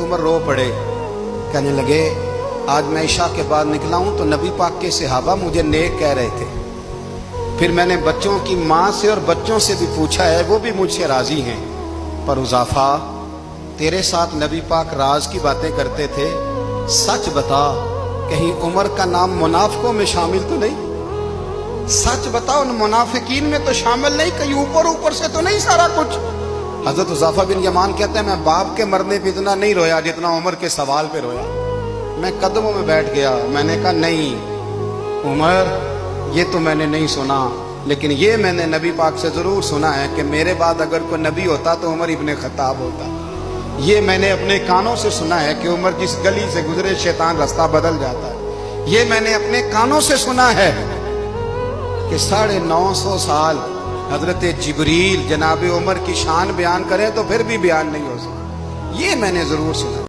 उमर रो पड़े, कहने लगे आज मैं ईशा के बाद निकला हूं तो नबी पाक के सहाबा मुझे नेक कह रहे थे। फिर मैंने बच्चों की माँ से और बच्चों से भी पूछा है, वो भी मुझसे राजी हैं। पर उजाफा, तेरे साथ नबी पाक राज की बातें करते थे, सच बता कहीं उमर का नाम मुनाफिकों में शामिल तो नहीं? सच बता, उन मुनाफिकीन में तो शामिल नहीं, कहीं ऊपर ऊपर से तो नहीं सारा कुछ? हजरत उजाफा बिन यमान कहते हैं, मैं बाप के मरने पे इतना नहीं रोया जितना उमर के सवाल पे रोया। मैं कदमों में बैठ गया, मैंने कहा नहीं उमर, ये तो मैंने नहीं सुना, लेकिन ये मैंने नबी पाक से जरूर सुना है कि मेरे बाद अगर कोई नबी होता तो उमर इब्ने खत्ताब होता। ये मैंने अपने कानों से सुना है कि उमर जिस गली से गुजरे शैतान रास्ता बदल जाता है। ये मैंने अपने कानों से सुना है कि 950 साल हजरत जिब्रील जनाब उमर की शान बयान करें तो फिर भी बयान नहीं हो सकता। ये मैंने जरूर सुना।